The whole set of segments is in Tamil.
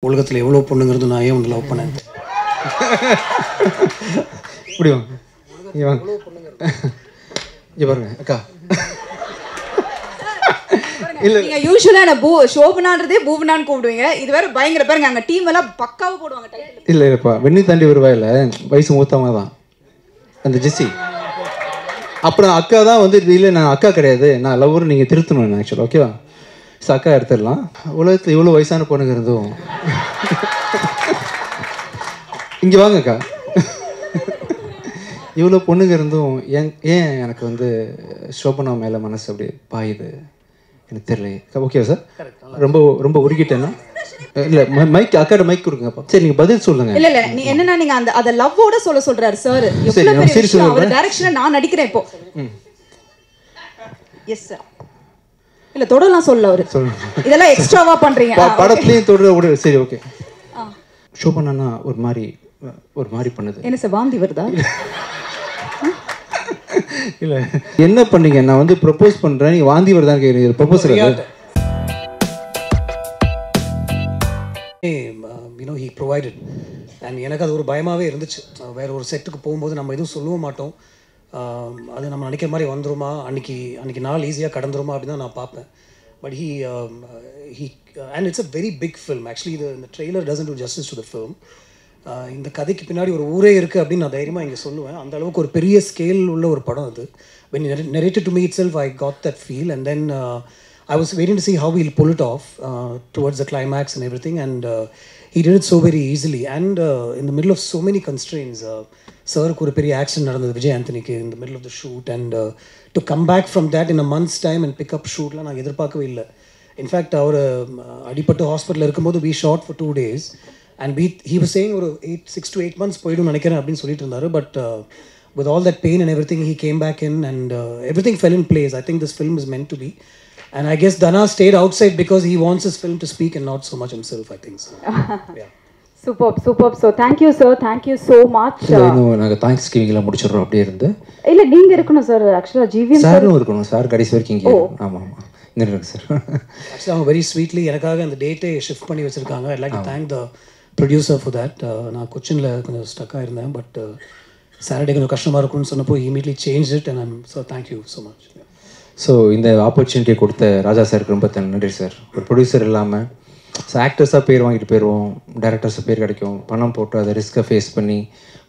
உலகத்தில் எவ்வளோ பொண்ணுங்கிறது நான் ஏன் வந்து லவ் பண்ணேன். இப்படி வாங்க, இங்கே வாங்க, இங்கே பாருங்க அக்கா. இல்ல நீங்க யூசுவலா நான் ஷோபனான்றதே பூவனான்னு கூப்பிடுவீங்க. இது வேற பயங்கர பாருங்க, அங்க டீம் எல்லாம் பக்காவா போடுவாங்க டைட்டில். இல்லை இல்லைப்பா, வெண்ணி தாண்டி வருவாயில்ல, வயசு மூத்தவங்க தான் அந்த ஜெஸ்ஸி. அப்புறம் அக்கா தான் வந்து இல்லை நான் அக்கா கிடையாது, நான் லவ்வர், நீங்கள் திருத்தணும் ஆக்சுவலாக. ஓகேவா? ஸோ அக்கா எடுத்துடலாம். உலகத்தில் இவ்வளோ வயசான பொண்ணுங்க இருந்தும் இங்கே வாங்க அக்கா, இவ்வளோ பொண்ணுங்க இருந்தும் ஏன் எனக்கு வந்து ஷோபனா மேலே மனசு அப்படி பாயுது எனக்கு தெரியலையே. ஓகேவா சார்? ரொம்ப ரொம்ப உருகிட்டேன்னா இல்லை, மைக் அக்காட மைக் கொடுங்கப்பா. சரி நீங்கள் பதில் சொல்லுங்க. இல்ல இல்ல நீ என்னன்னா நீங்க அந்த அத லவ்வோட சொல்றாரு சார். சரி நம்ம சீரியஸா ஒரு டைரக்ஷன்ல நான் நடிக்கிறேன் இப்போ. Yes sir. இல்ல தொடலாம் சொல்ல அவரு. இதெல்லாம் எக்ஸ்ட்ராவா பண்றீங்க. படத்துலயும் தொடர. சரி ஓகே. ஷோபனா ஒரு மாதிரி பண்ணுது. என்ன சார் வாந்தி வருதா? இல்ல என்ன பண்ணீங்க? நான் வந்து ப்ரொபோஸ் பண்றேன், நீங்க வாந்தி வருதான்னு கேக்குறீங்க. Proposal he provided. அண்ட் எனக்கு அது ஒரு பயமாகவே இருந்துச்சு. வேறு ஒரு செட்டுக்கு போகும்போது நம்ம எதுவும் சொல்லவும் மாட்டோம், அது நம்ம நினைக்கிற மாதிரி வந்துருமா, அன்றைக்கி நாள் ஈஸியாக கடந்துருமா அப்படின்னு தான் நான் பார்ப்பேன். But he and it's a very big film actually. இந்த trailer doesn't do justice to the film. இந்த கதைக்கு பின்னாடி ஒரு ஊரே இருக்குது அப்படின்னு நான் தைரியமாக இங்கே சொல்லுவேன். அந்த அளவுக்கு ஒரு பெரிய ஸ்கேல் உள்ள ஒரு படம் அது. when he narrated to me itself I got that feel, and then I was waiting to see how he'll pull it off towards the climax and everything, and he did it so very easily, and in the middle of so many constraints. Sirku ஒரு பெரிய ஆக்சிடென்ட் நடந்தது Vijay ஆண்டனிக்கு in the middle of the shoot, and to come back from that in a month's time and pick up shootலாம் நான் எதிர்பார்க்கவே இல்லை. இன்ஃபேக்ட் அவர் அடிப்பட்டு ஹாஸ்பிட்டலில் இருக்கும்போது we shot for 2 days, and he was saying ஒரு 6 to 8 months போய்டும் நினைக்கிறேன் அப்படின்னு சொல்லிட்டு இருந்தார். But with all that pain and everything he came back in, and everything fell in place. I think this film is meant to be, and I guess Dana stayed outside because he wants his film to speak and not so much himself, I think so. Yeah. Superb. So thank you sir, thank you so much. நாங்க தேங்க்ஸ் கிவிங்ல முடிச்சிரோம். அப்படியே இருந்து இல்ல நீங்க இருக்கணும் சார். ஆக்சுவலா ஜிவிஎம் சாரும் இருக்கணும் சார். கடைசி வரைக்கும் இங்கே. ஆமா இங்க இருக்கு சார். Actually அவங்க very sweetly எனக்காக அந்த டேட்டை ஷிஃப்ட் பண்ணி வச்சிருக்காங்க. I'd like to thank the producer for that. நான் கொச்சின்ல கொஞ்சம் ஸ்டக்காக இருந்தேன், பட் சாட்டர்டே கொஞ்சம் கஷ்டமாக இருக்கும்னு சொன்னப்போ immediately changed it, and I'm so thank you so much. So இந்த ஆப்பர்ச்சுனிட்டியை கொடுத்த ராஜா சாருக்கு ரொம்ப நன்றி சார். ஒரு ப்ரொடியூசர் இல்லாமல் ஸோ ஆக்டர்ஸாக பேர் வாங்கிட்டு போயிடுவோம், டேரக்டர்ஸாக பேர் கிடைக்கும், பணம் போட்டு அதை ரிஸ்க்கை ஃபேஸ் பண்ணி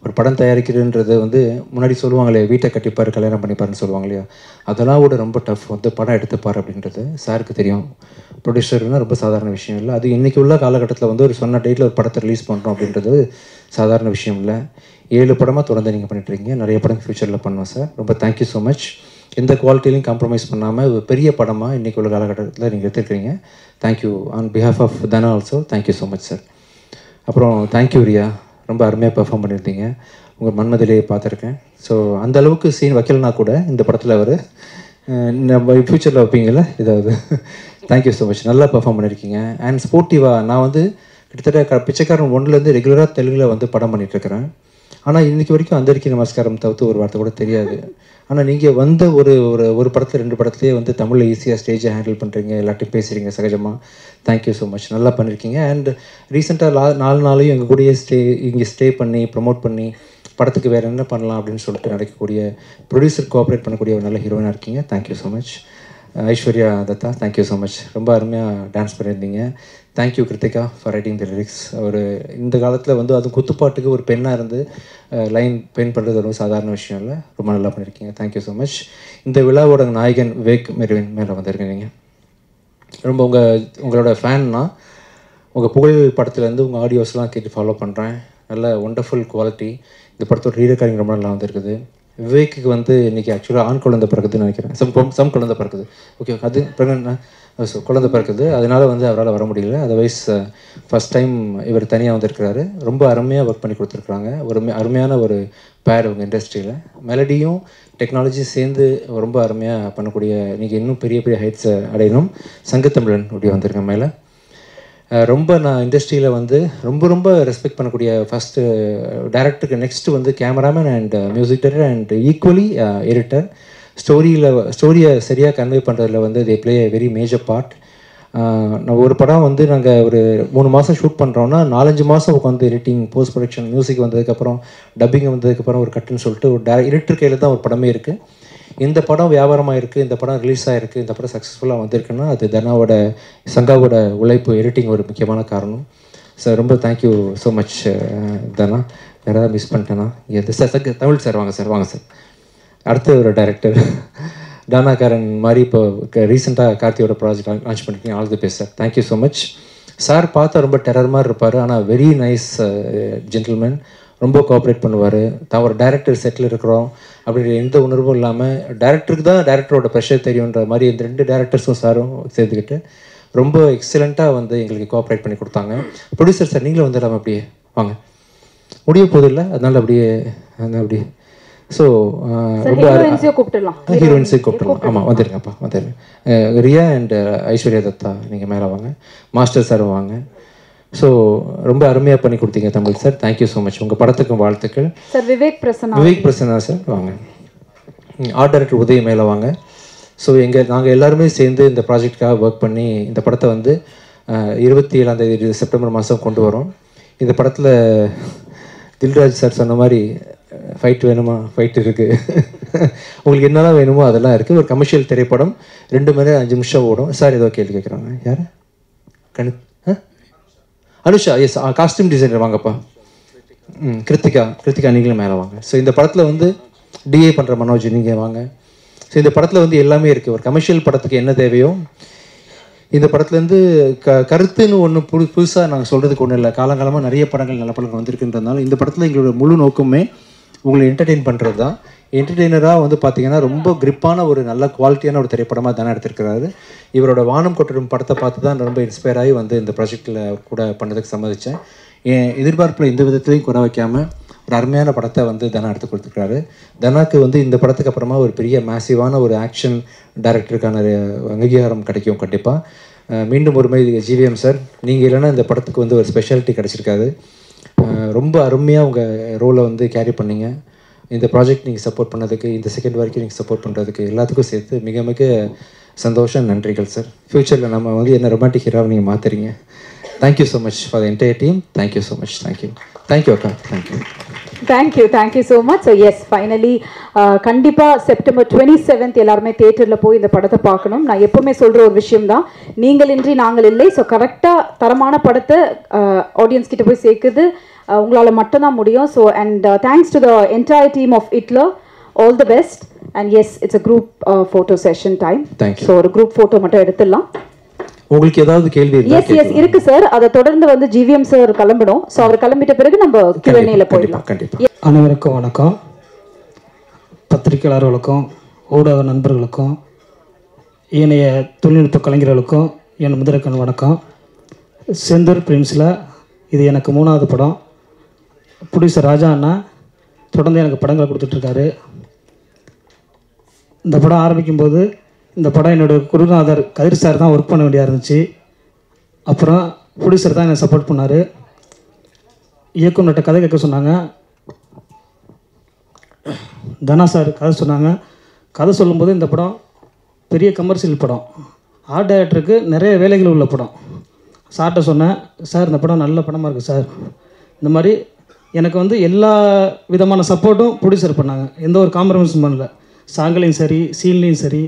ஒரு படம் தயாரிக்கிறதுன்றது வந்து முன்னாடி சொல்லுவாங்களே வீட்டை கட்டிப்பார் கல்யாணம் பண்ணிப்பாருன்னு சொல்லுவாங்க இல்லையா, அதெல்லாம் கூட ரொம்ப டஃப். வந்து படம் எடுத்துப்பார் அப்படின்றது சாருக்கு தெரியும். ப்ரொடியூசர்னால் ரொம்ப சாதாரண விஷயம் இல்லை. அது இன்றைக்கி உள்ள காலகட்டத்தில் வந்து ஒரு சொன்ன டேட்டில் ஒரு படத்தை ரிலீஸ் பண்ணுறோம் அப்படின்றது சாதாரண விஷயம் இல்லை. 7 படமாக தொடர்ந்து நீங்கள் பண்ணிட்டுருக்கீங்க. நிறைய படம் ஃப்யூச்சரில் பண்ணுவோம் சார். ரொம்ப தேங்க்யூ ஸோ மச். எந்த குவாலிட்டிலையும் காம்ப்ரமைஸ் பண்ணாமல் ஒரு பெரிய படமாக இன்றைக்கி உள்ள காலகட்டத்தில் நீங்கள் எடுத்துருக்கிறீங்க. Thank you on behalf of Dhana also. Thank you so much sir. அப்புறம் தேங்க்யூ ரியா, ரொம்ப அருமையாக பெர்ஃபார்ம் பண்ணியிருந்தீங்க. உங்கள் மன்மதிலேயே பார்த்துருக்கேன். ஸோ அந்த அளவுக்கு சீன் வைக்கலனா கூட இந்த படத்தில் அவர் நம்ம ஃப்யூச்சரில் வைப்பீங்கள ஏதாவது. Thank you so much. நல்லா பெர்ஃபார்ம் பண்ணியிருக்கீங்க. அண்ட் ஸ்போர்ட்டிவாக நான் வந்து கிட்டத்தட்ட பிச்சைக்காரன் 1லேருந்து ரெகுலராக தெலுங்கில் வந்து படம் பண்ணிகிட்ருக்கிறேன். ஆனால் இன்றைக்கி வரைக்கும் அந்தரிக்கி நமஸ்காரம் தவிர்த்து ஒரு வார்த்தை கூட தெரியாது. ஆனால் நீங்கள் வந்த ஒரு படத்தில் 2 படத்துலேயே வந்து தமிழில் ஈஸியாக ஸ்டேஜை ஹேண்டில் பண்ணுறீங்க, எல்லாத்தையும் பேசுகிறீங்க சகஜமாக. Thank you so much. நல்லா பண்ணியிருக்கீங்க. அண்ட் ரீசெண்டாக 4 நாளையும் எங்கள் கூடயே இங்கே ஸ்டே பண்ணி ப்ரமோட் பண்ணி படத்துக்கு வேறு என்ன பண்ணலாம் அப்படின்னு சொல்லிட்டு நடக்கக்கூடிய ப்ரொடியூசர் கோஆப்ரேட் பண்ணக்கூடிய ஒரு நல்ல ஹீரோயினாக இருக்கீங்க. Thank you so much. Aishwarya Dutta, thank you so much. ரொம்ப அருமையாக டான்ஸ் பண்ணியிருந்தீங்க. Thank you Krithika for writing the lyrics. ஒரு இந்த காலத்தில் வந்து அது குத்துப்பாட்டுக்கு ஒரு பெண்ணாக இருந்து லைன் பெயின் பண்ணுறது ரொம்ப சாதாரண விஷயம் இல்லை. ரொம்ப நல்லா பண்ணியிருக்கீங்க. Thank you so much. இந்த விழாவோட நாயகன் விவேக் மெர்வின் மேலே வந்திருக்கீங்க. ரொம்ப உங்களோட ஃபேன்னா உங்கள் புகழ் படத்துலேருந்து உங்கள் ஆடியோஸ்லாம் கேட்டு ஃபாலோ பண்ணுறேன். நல்ல ஒண்டர்ஃபுல் குவாலிட்டி. இந்த படத்தோட ரீரெக்கார்டிங் ரொம்ப நல்லா வந்துருக்குது. விவேக்கு வந்து இன்றைக்கி ஆக்சுவலாக ஆண் குழந்தை பிறகுதுன்னு நினைக்கிறேன். சம் குழந்தை பிறக்குது. ஓகே, அது குழந்தை பிறக்குது. அதனால் வந்து அவரால் வர முடியல. அதர்வைஸ் ஃபஸ்ட் டைம் இவர் தனியாக வந்திருக்கிறாரு. ரொம்ப அருமையாக ஒர்க் பண்ணி கொடுத்துருக்குறாங்க. ஒரு அருமையான ஒரு பேர் உங்கள் இண்டஸ்ட்ரியில். மெலடியும் டெக்னாலஜியும் சேர்ந்து ரொம்ப அருமையாக பண்ணக்கூடிய நீங்கள் இன்னும் பெரிய பெரிய ஹைட்ஸை அடையணும். சங்கத்தமிழன் அப்படி வந்திருக்கேன் மேலே. ரொம்ப நான் இண்டஸ்ட்ரியில் வந்து ரொம்ப ரெஸ்பெக்ட் பண்ணக்கூடிய ஃபஸ்ட்டு டைரக்டருக்கு நெக்ஸ்ட்டு வந்து cameraman and music director and equally editor. ஸ்டோரியை சரியாக கன்வே பண்ணுறதுல வந்து they play a very major part. நான் ஒரு படம் வந்து நாங்கள் ஒரு 3 மாதம் ஷூட் பண்ணுறோன்னா 4-5 மாதம் உட்காந்து எடிட்டிங், போஸ்ட் ப்ரொடக்ஷன், மியூசிக் வந்ததுக்கப்புறம், டப்பிங் வந்ததுக்கப்புறம் ஒரு கட்டுன்னு சொல்லிட்டு ஒரு எடிட்டர் கையில் தான் ஒரு படமே இருக்குது. இந்த படம் வியாபாரமாக இருக்குது, இந்த படம் ரிலீஸ் ஆகிருக்கு, இந்த படம் சக்ஸஸ்ஃபுல்லாக வந்திருக்குன்னா அது தனாவோட, சங்காவோட உழைப்பு, எடிட்டிங் ஒரு முக்கியமான காரணம். சார் ரொம்ப தேங்க்யூ ஸோ மச் தனா. வேறு ஏதாவது மிஸ் பண்ணிட்டேன்னா எது சார்? தமிழ் சார் வாங்க சார், வாங்க சார். அடுத்த ஒரு டைரக்டர் தானாக்காரன் மாதிரி இப்போ ரீசெண்டாக கார்த்தியோட ப்ராஜெக்ட் லான்ச் பண்ணிருக்கீங்க. All the best sir. Thank you so much. Sir பார்த்தா ரொம்ப டெரர் மாதிரி இருப்பார், ஆனால் வெரி நைஸ் ஜென்டில்மேன். ரொம்ப கோஆப்ரேட் பண்ணுவார். தான் ஒரு டைரக்டர் செட்டில் இருக்கிறோம் அப்படின்ற எந்த உணர்வும் இல்லாமல், டைரக்டருக்கு தான் டைரக்டரோட ப்ரெஷர் தெரியுன்ற மாதிரி இந்த 2 டேரக்டர்ஸும் சாரும் சேர்த்துக்கிட்டு ரொம்ப எக்ஸலண்ட்டாக வந்து எங்களுக்கு கோஆப்ரேட் பண்ணி கொடுத்தாங்க. ப்ரொடியூசர் சார் நீங்களும் வந்துடாமல் அப்படியே வாங்க, முடிய போது இல்லை, அதனால அப்படியே ஸோ ரொம்ப ஹீரோயின்ஸையும் கூப்பிட்டுடலாம். ஆமாம் வந்துடுங்கப்பா, வந்துடுங்க. ரியா அண்ட் ஐஸ்வர்யா தத்தா நீங்கள் மேலே வாங்க, மாஸ்டர் சாரும் வாங்க. ஸோ ரொம்ப அருமையாக பண்ணி கொடுத்தீங்க Tamil sir. Thank you so much. உங்கள் படத்துக்கும் வாழ்த்துக்கள் சார். விவேக் பிரசன்னா சார் வாங்க. ஆர்ட் டைரக்டர் உதய மேலே வாங்க. ஸோ நாங்கள் எல்லாருமே சேர்ந்து இந்த ப்ராஜெக்டுக்காக ஒர்க் பண்ணி இந்த படத்தை வந்து 27 செப்டம்பர் மாதம் கொண்டு வரோம். இந்த படத்தில் தில்ராஜ் சார் சொன்ன மாதிரி ஃபைட் வேணுமா, ஃபைட் இருக்குது, உங்களுக்கு என்னெல்லாம் வேணுமோ அதெல்லாம் இருக்குது. ஒரு கமர்ஷியல் திரைப்படம் 2 மணி நேரம் 5 நிமிஷம் ஓடும். சார் ஏதோ கேள்வி கேட்குறாங்க. யார்? அனுஷா. எஸ், காஸ்டியூம் டிசைனர் வாங்கப்பா. கிருத்திகா நீங்களும் மேலே வாங்க. ஸோ இந்த படத்தில் வந்து டிஏ பண்ணுற மனோஜ் நீங்கள் வாங்க. ஸோ இந்த படத்தில் வந்து எல்லாமே இருக்குது. ஒரு கமர்ஷியல் படத்துக்கு என்ன தேவையோ இந்த படத்துலேருந்து கருத்துன்னு ஒன்று புதுசாக நாங்கள் சொல்கிறதுக்கு ஒன்றும் இல்லை. காலங்காலமாக நிறைய படங்கள், நல்ல படங்கள் வந்திருக்குன்றதுனால இந்த படத்தில் எங்களோட முழு நோக்கமே உங்களை என்டர்டெயின் பண்ணுறது தான். என்டர்டெய்னராக வந்து பார்த்திங்கன்னா ரொம்ப கிரிப்பான ஒரு நல்ல குவாலிட்டியான ஒரு திரைப்படமாக தானே எடுத்திருக்கிறாரு. இவரோட வானம் கொட்டடும் படத்தை பார்த்து தான் ரொம்ப இன்ஸ்பயர் ஆகி வந்து இந்த ப்ராஜெக்டில் கூட பண்ணதுக்கு சம்மதித்தேன். என் எதிர்பார்ப்பில் எந்த விதத்துலையும் குறை வைக்காமல் ஒரு அருமையான படத்தை வந்து தனா எடுத்து கொடுத்துருக்காரு. தனாக்கு வந்து இந்த படத்துக்கு அப்புறமா ஒரு பெரிய மேசிவான ஒரு ஆக்ஷன் டைரக்டருக்கான அங்கீகாரம் கிடைக்கும் கண்டிப்பாக. மீண்டும் ஒரு முறை ஜிவிஎம் சார், நீங்கள் இல்லைன்னா இந்த படத்துக்கு வந்து ஒரு ஸ்பெஷாலிட்டி கிடச்சிருக்காது. ரொம்ப அருமையாக உங்கள் ரோலை வந்து கேரி பண்ணிங்க. இந்த ப்ராஜெக்ட் நீங்கள் சப்போர்ட் பண்ணதுக்கு, இந்த செகண்ட் வரைக்கும் நீங்கள் சப்போர்ட் பண்ணுறதுக்கு எல்லாத்துக்கும் சேர்த்து மிக மிக சந்தோஷம், நன்றிகள் சார். ஃப்யூச்சரில் நம்ம வந்து என்ன ரொமான்டிக் ஹீரோவை நீங்கள் மாற்றுறீங்க. Thank you so much for the entire team. Thank you so much. Thank you அக்கா. Thank you so much. So yes, finally கண்டிப்பாக செப்டம்பர் 27 எல்லாருமே தியேட்டரில் போய் இந்த படத்தை பார்க்கணும். நான் எப்போவுமே சொல்கிற ஒரு விஷயம் தான், நீங்கள் இன்றி நாங்கள் இல்லை. ஸோ கரெக்டாக தரமான படத்தை ஆடியன்ஸ் கிட்ட போய் சேர்க்குது உங்களால் மட்டும்தான் முடியும். So and thanks to the entire team of Hitler, all the best. And yes, it's a group photo session time. So ஒரு குரூப் ஃபோட்டோ மட்டும் எடுத்துடலாம். உங்களுக்கு ஏதாவது கேள்வி? எஸ் இருக்கு சார். அதை தொடர்ந்து வந்து ஜிவிஎம் சார் கிளம்பணும். ஸோ அவர் கிளம்பிட்ட பிறகு நம்ம Q&A போயிடலாம். அனைவருக்கும் வணக்கம். பத்திரிகையாளர்களுக்கும் ஊடக நண்பர்களுக்கும் ஏனைய தொழில்நுட்ப கலைஞர்களுக்கும் என் முதற்கண் வணக்கம். செந்தூர் பிரின்ஸில் இது எனக்கு 3வது படம். ப்ரொடியூசர் ராஜா அண்ணா தொடர்ந்து எனக்கு படங்களை கொடுத்துட்ருக்காரு. இந்த படம் ஆரம்பிக்கும்போது இந்த படம் என்னோடய குருநாதர் கதிர் சார் தான் ஒர்க் பண்ண வேண்டியா இருந்துச்சு. அப்புறம் ப்ரொடியூசர் தான் என்னை சப்போர்ட் பண்ணார். இயக்குனர்கிட்ட கதை கேட்க சொன்னாங்க. தனா சார் கதை சொன்னாங்க. கதை சொல்லும்போது இந்த படம் பெரிய கமர்ஷியல் படம், ஆர்ட் டைரக்டருக்கு நிறைய வேலைகள் உள்ள படம். சார்கிட்ட சொன்னேன், சார் இந்த படம் நல்ல படமாக இருக்குது சார். இந்த மாதிரி எனக்கு வந்து எல்லா விதமான சப்போர்ட்டும் ப்ரொடியூசர் பண்ணாங்க. எந்த ஒரு காம்ப்ரமைஸும் பண்ணல. சாங்கலையும் சரி, சீன்லேயும் சரி,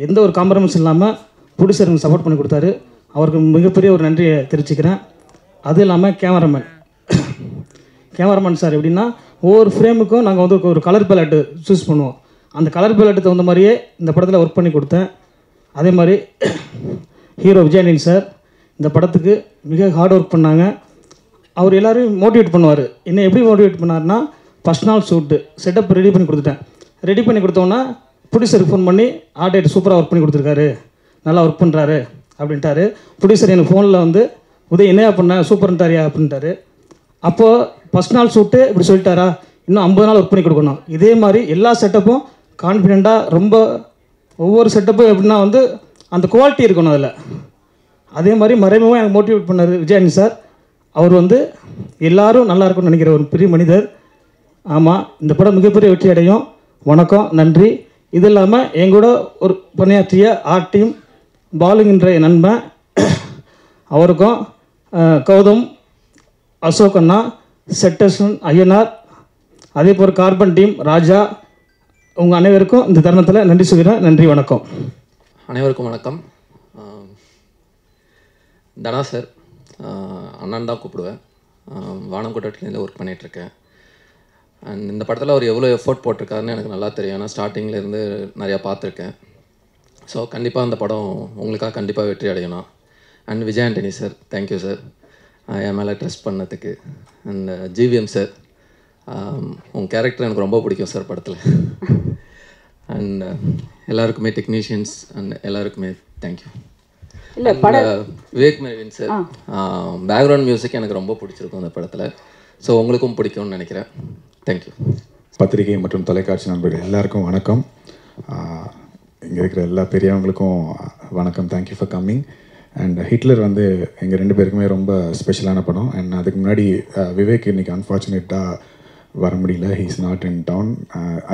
எந்த ஒரு காம்ப்ரமைஸ் இல்லாமல் ப்ரொடியூசருக்கு சப்போர்ட் பண்ணி கொடுத்தாரு. அவருக்கு மிகப்பெரிய ஒரு நன்றியை தெரிவிச்சுக்கிறேன். அதுவும் இல்லாமல் கேமராமேன் சார் எப்படின்னா, ஒவ்வொரு ஃப்ரேமுக்கும் நாங்கள் வந்து ஒரு கலர் பேலட்டு சூஸ் பண்ணுவோம். அந்த கலர் பேலட்டு தகுந்த மாதிரியே இந்த படத்தில் ஒர்க் பண்ணி கொடுத்தேன். அதே மாதிரி ஹீரோ விஜயனின் சார் இந்த படத்துக்கு மிக ஹார்ட் ஒர்க் பண்ணாங்க. அவர் எல்லோரும் மோட்டிவேட் பண்ணுவார். என்ன எப்படி மோட்டிவேட் பண்ணார்னா, ஃபஸ்ட் நாள் ஷூட்டு செட்டப் ரெடி பண்ணி கொடுத்துட்டேன். ரெடி பண்ணி கொடுத்தோன்னா ப்ரொடியூசருக்கு ஃபோன் பண்ணி, ஆர்ட் டைரக்டர் சூப்பராக ஒர்க் பண்ணி கொடுத்துருக்காரு, நல்லா ஒர்க் பண்ணுறாரு அப்படின்ட்டாரு. ப்ரொடியூசர் எனக்கு ஃபோனில் வந்து உதய என்னையா பண்ண சூப்பர்ன்ட்டாரியா அப்படின்ட்டாரு. அப்போது ஃபஸ்ட் நாள் ஷூட்டு இப்படி சொல்லிட்டாரா, இன்னும் 50 நாள் ஒர்க் பண்ணி கொடுக்கணும். இதே மாதிரி எல்லா செட்டப்பும் கான்ஃபிடெண்ட்டாக, ரொம்ப ஒவ்வொரு செட்டப்பும் எப்படின்னா வந்து அந்த குவாலிட்டி இருக்கணும் அதில். அதே மாதிரி மறைமுகமாக எனக்கு மோட்டிவேட் பண்ணார் விஜயன் சார். அவர் வந்து எல்லோரும் நல்லா இருக்கும்னு நினைக்கிற ஒரு பெரிய மனிதர். ஆமாம், இந்த படம் மிகப்பெரிய வெற்றி அடையும். வணக்கம், நன்றி. இது இல்லாமல் எங்கூட ஒரு பணியாற்றிய ஆர்ட் டீம் பாலுங்கின்ற என் நண்பன், அவருக்கும் கௌதம், அசோக் அண்ணா, செட்டர்சன், ஐயனார், அதே போல் கார்பன் டீம், ராஜா, உங்கள் அனைவருக்கும் இந்த தருணத்தில் நன்றி சொல்கிறேன். நன்றி, வணக்கம். அனைவருக்கும் வணக்கம். தனா சார், அண்ணன் தான் கூப்பிடுவேன். வானம் கூட்டத்துலேருந்து ஒர்க் பண்ணிகிட்ருக்கேன். அண்ட் இந்த படத்தில் அவர் எவ்வளோ எஃபோர்ட் போட்டிருக்காருன்னு எனக்கு நல்லா தெரியும். ஏன்னா ஸ்டார்டிங்லேருந்து நிறையா பார்த்துருக்கேன். ஸோ கண்டிப்பாக அந்த படம் உங்களுக்காக கண்டிப்பாக வெற்றி அடையணும். And Vijay Antony sir, thank you sir என் மேலே ட்ரஸ்ட் பண்ணதுக்கு. அண்ட் ஜிவிஎம் சார், உங்கள் கேரக்டர் எனக்கு ரொம்ப பிடிக்கும் சார் படத்தில். அண்ட் எல்லாருக்குமே டெக்னீஷியன்ஸ் அண்ட் எல்லாருக்குமே தேங்க்யூ. இல்லை படம் Vivek Mervin sir, background music எனக்கு ரொம்ப பிடிச்சிருக்கும் அந்த படத்தில். ஸோ உங்களுக்கும் பிடிக்கும்னு நினைக்கிறேன். தேங்க்யூ. பத்திரிகை மற்றும் தொலைக்காட்சி நண்பர்கள் எல்லாருக்கும் வணக்கம். இங்கே இருக்கிற எல்லா பெரியவங்களுக்கும் வணக்கம். Thank you for coming. And Hitler வந்து எங்கள் 2 பேருக்குமே ரொம்ப ஸ்பெஷலான படம். அண்ட் அதுக்கு முன்னாடி விவேக் இன்னைக்கு அன்ஃபார்ச்சுனேட்டாக வர முடியல. He is not in down.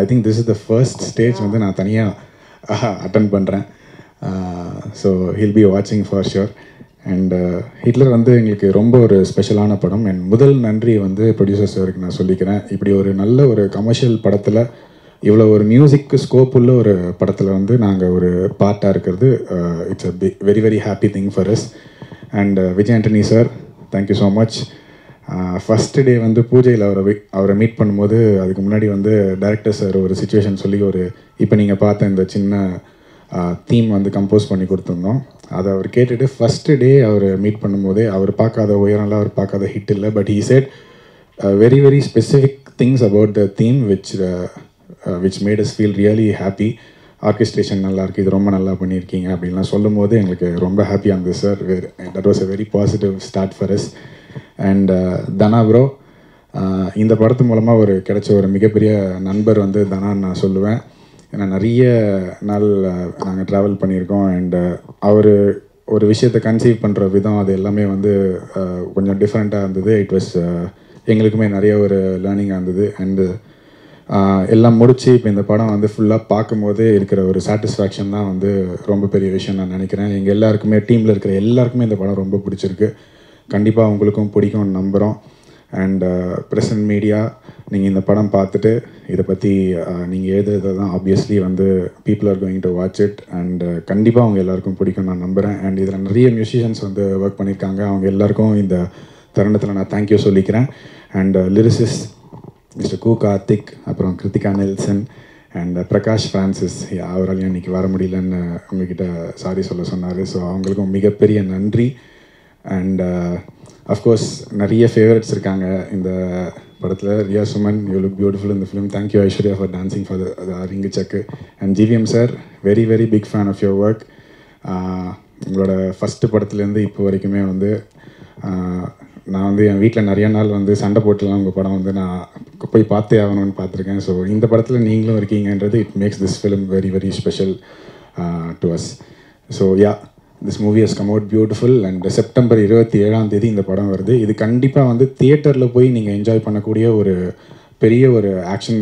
I think this is the first stage வந்து நான் தனியாக அட்டன் பண்ணுறேன். ஸோ ஹில் பி வாட்சிங் ஃபார் ஷுர். அண்ட் ஹிட்லர் வந்து எங்களுக்கு ரொம்ப ஒரு ஸ்பெஷலான படம். அண்ட் முதல் நன்றி வந்து ப்ரொடியூசர் சாருக்கு நான் சொல்லிக்கிறேன். இப்படி ஒரு நல்ல ஒரு கமர்ஷியல் படத்தில், இவ்வளோ ஒரு மியூசிக்கு ஸ்கோப் உள்ள ஒரு படத்தில் வந்து நாங்கள் ஒரு பார்ட்டாக இருக்கிறது, it's a very very happy thing for us. And Vijay Antony sir, thank you so much. First day வந்து பூஜையில் அவரை மீட் பண்ணும்போது, அதுக்கு முன்னாடி வந்து டைரக்டர் சார் ஒரு சுச்சுவேஷன் சொல்லி ஒரு இப்போ நீங்கள் பார்த்த இந்த சின்ன தீம் வந்து கம்போஸ் பண்ணி கொடுத்துருந்தோம். அதை அவர் கேட்டுட்டு ஃபஸ்ட்டு டே அவர் மீட் பண்ணும்போதே அவர் பார்க்காத உயரம்லாம், அவர் பார்க்காத ஹிட் இல்லை. But he said very very specific things about the theme which mat as feel really happy. Orchestration நல்லாயிருக்கு, இது ரொம்ப நல்லா பண்ணியிருக்கீங்க அப்படின்லாம் சொல்லும் போது எங்களுக்கு ரொம்ப ஹாப்பியாக இருந்தது sir. That was a very positive start for us. And Dhana bro, இந்த படத்து மூலமாக கிடைச்ச ஒரு மிகப்பெரிய நண்பர் வந்து தனான்னு நான் சொல்லுவேன். ஏன்னா நிறைய நாள் நாங்கள் ட்ராவல் பண்ணியிருக்கோம். அண்டு அவர் ஒரு விஷயத்தை கன்சீவ் பண்ணுற விதம் அது எல்லாமே வந்து கொஞ்சம் டிஃப்ரெண்ட்டாக இருந்தது. இட் வாஸ் எங்களுக்குமே நிறைய ஒரு லேர்னிங்காக இருந்தது. அண்டு எல்லாம் முடித்து இப்போ இந்த படம் வந்து ஃபுல்லாக பார்க்கும்போது இருக்கிற ஒரு சாட்டிஸ்ஃபேக்ஷன் தான் வந்து ரொம்ப பெரிய விஷயம் நான் நினைக்கிறேன். எங்கள் எல்லாருக்குமே, டீமில் இருக்கிற எல்லாருக்குமே இந்த படம் ரொம்ப பிடிச்சிருக்கு. கண்டிப்பாக உங்களுக்கும் பிடிக்கும்னு நம்புகிறோம். அண்ட் ப்ரெசன்ட் மீடியா, நீங்கள் இந்த படம் பார்த்துட்டு இதை பற்றி நீங்கள் எழுதுறது தான் ஆப்வியஸ்லி வந்து people are going to watch it. And கண்டிப்பாக அவங்க எல்லாருக்கும் பிடிக்கும் நான் நம்புகிறேன். அண்ட் இதில் நிறைய மியூசிஷியன்ஸ் வந்து ஒர்க் பண்ணியிருக்காங்க. அவங்க எல்லாருக்கும் இந்த தருணத்தில் நான் தேங்க்யூ சொல்லிக்கிறேன். அண்ட் லிரிசிஸ்ட் மிஸ்டர் கு கார்த்திக், அப்புறம் Kiruthiga Nelson and Prakash Francis, அவராலையும் இன்றைக்கி வர முடியலன்னு உங்ககிட்ட சாரி சொன்னார். ஸோ அவங்களுக்கும் மிகப்பெரிய நன்றி. அண்ட் அஃப்கோர்ஸ் நிறைய ஃபேவரட்ஸ் இருக்காங்க இந்த படத்தில். Riya Suman, you look beautiful இந்த film. Thank you Aishwarya for dancing for the ரிங்கு செக்கு. And GVM sir, very very big fan of your work. உங்களோட ஃபஸ்ட்டு படத்துலேருந்து இப்போ வரைக்குமே வந்து நான் வந்து என் வீட்டில் நிறைய நாள் வந்து சண்டை போட்டுலாம் உங்கள் படம் வந்து நான் போய் பார்த்தே ஆகணும்னு பார்த்துருக்கேன். ஸோ இந்த படத்தில் நீங்களும் இருக்கீங்கன்றது it makes this film very very special to us. So yeah, this movie has come out beautiful. And September 27 இந்த படம் வருது. இது கண்டிப்பாக வந்து தியேட்டரில் போய் நீங்கள் என்ஜாய் பண்ணக்கூடிய ஒரு பெரிய ஒரு ஆக்ஷன்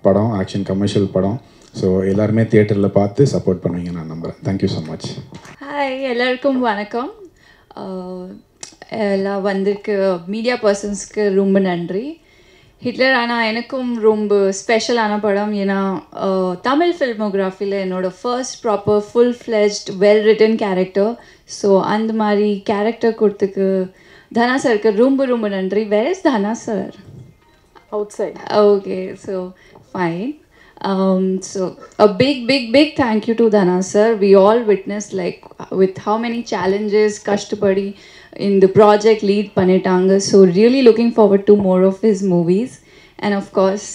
படம், ஆக்ஷன் கமர்ஷியல் படம். ஸோ எல்லாருமே தியேட்டரில் பார்த்து சப்போர்ட் பண்ணுவீங்க நான் நம்புகிறேன். Thank you so much. ஹாய், எல்லாருக்கும் வணக்கம். எல்லாம் வந்திருக்கு மீடியா பர்சன்ஸ்க்கு ரொம்ப நன்றி. ஹிட்லர் ஆனால் எனக்கும் ரொம்ப ஸ்பெஷலான படம். ஏன்னா தமிழ் ஃபில்மோகிராஃபியில் என்னோடய first proper full fledged well written character. So அந்த மாதிரி கேரக்டர் கொடுத்துக்கு தனா சாருக்கு ரொம்ப ரொம்ப நன்றி. Where is Dhana sir? Outside. Okay, so fine. So a big thank you to Dana sir. We all witnessed like with how many challenges kashtapadi in the project lead panitanga. So really looking forward to more of his movies. And of course